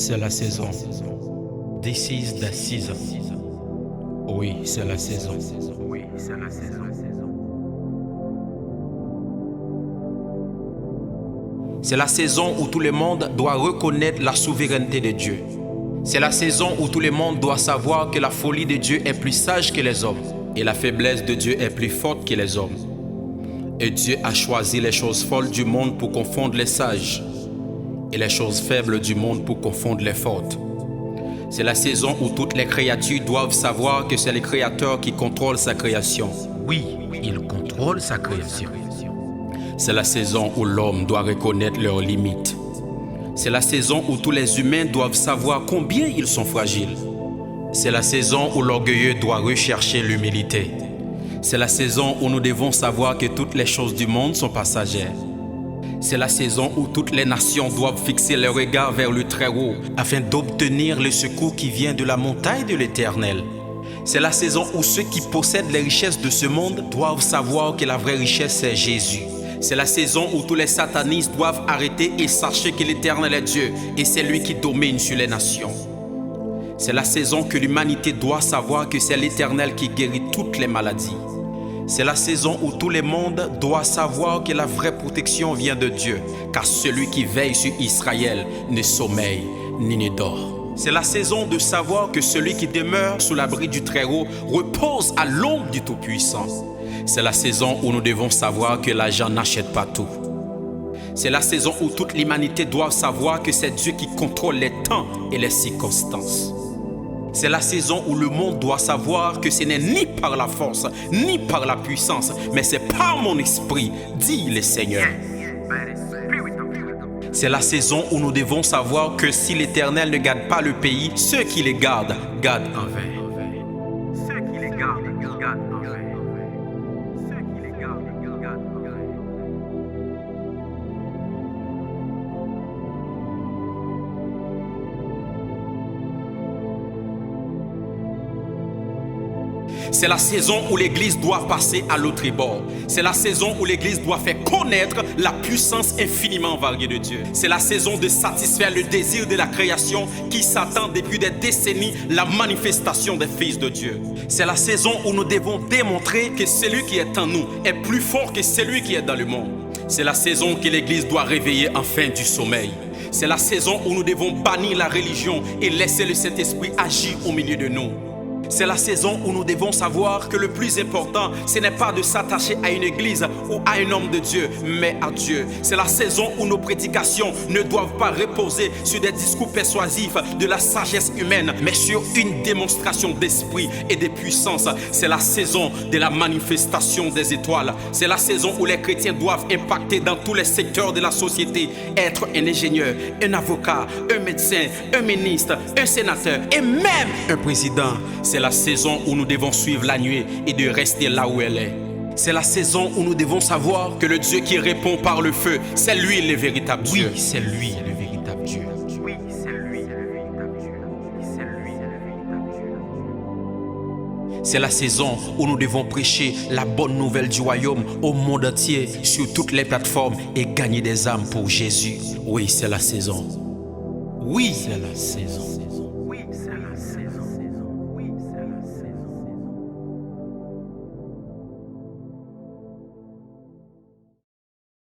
C'est la saison. This is the season. Oui, c'est la saison. Oui, c'est la saison. C'est la saison où tout le monde doit reconnaître la souveraineté de Dieu. C'est la saison où tout le monde doit savoir que la folie de Dieu est plus sage que les hommes et la faiblesse de Dieu est plus forte que les hommes. Et Dieu a choisi les choses folles du monde pour confondre les sages et les choses faibles du monde pour confondre les fortes. C'est la saison où toutes les créatures doivent savoir que c'est le Créateur qui contrôle sa création. Oui, il contrôle sa création. C'est la saison où l'homme doit reconnaître leurs limites. C'est la saison où tous les humains doivent savoir combien ils sont fragiles. C'est la saison où l'orgueilleux doit rechercher l'humilité. C'est la saison où nous devons savoir que toutes les choses du monde sont passagères. C'est la saison où toutes les nations doivent fixer leur regard vers le Très-Haut afin d'obtenir le secours qui vient de la montagne de l'Éternel. C'est la saison où ceux qui possèdent les richesses de ce monde doivent savoir que la vraie richesse c'est Jésus. C'est la saison où tous les satanistes doivent arrêter et sachez que l'Éternel est Dieu et c'est lui qui domine sur les nations. C'est la saison que l'humanité doit savoir que c'est l'Éternel qui guérit toutes les maladies. C'est la saison où tout le monde doit savoir que la vraie protection vient de Dieu, car celui qui veille sur Israël ne sommeille ni ne dort. C'est la saison de savoir que celui qui demeure sous l'abri du Très-Haut repose à l'ombre du Tout-Puissant. C'est la saison où nous devons savoir que l'argent n'achète pas tout. C'est la saison où toute l'humanité doit savoir que c'est Dieu qui contrôle les temps et les circonstances. C'est la saison où le monde doit savoir que ce n'est ni par la force, ni par la puissance, mais c'est par mon esprit, dit le Seigneur. C'est la saison où nous devons savoir que si l'Éternel ne garde pas le pays, ceux qui le gardent, gardent en vain. Ceux qui les gardent en vain. Ceux qui les gardent en vain. C'est la saison où l'Église doit passer à l'autre bord. C'est la saison où l'Église doit faire connaître la puissance infiniment variée de Dieu. C'est la saison de satisfaire le désir de la création qui s'attend depuis des décennies la manifestation des fils de Dieu. C'est la saison où nous devons démontrer que celui qui est en nous est plus fort que celui qui est dans le monde. C'est la saison que l'Église doit réveiller enfin du sommeil. C'est la saison où nous devons bannir la religion et laisser le Saint-Esprit agir au milieu de nous. C'est la saison où nous devons savoir que le plus important, ce n'est pas de s'attacher à une église ou à un homme de Dieu, mais à Dieu. C'est la saison où nos prédications ne doivent pas reposer sur des discours persuasifs de la sagesse humaine, mais sur une démonstration d'esprit et de puissance. C'est la saison de la manifestation des étoiles. C'est la saison où les chrétiens doivent impacter dans tous les secteurs de la société, être un ingénieur, un avocat, un médecin, un ministre, un sénateur et même un président. C'est la saison où nous devons suivre la nuée et de rester là où elle est. C'est la saison où nous devons savoir que le Dieu qui répond par le feu, c'est lui le véritable Dieu. Oui, c'est lui le véritable Dieu. Oui, c'est lui le véritable Dieu. C'est lui le véritable Dieu. C'est la saison où nous devons prêcher la bonne nouvelle du royaume au monde entier sur toutes les plateformes et gagner des âmes pour Jésus. Oui, c'est la saison. Oui, c'est la saison.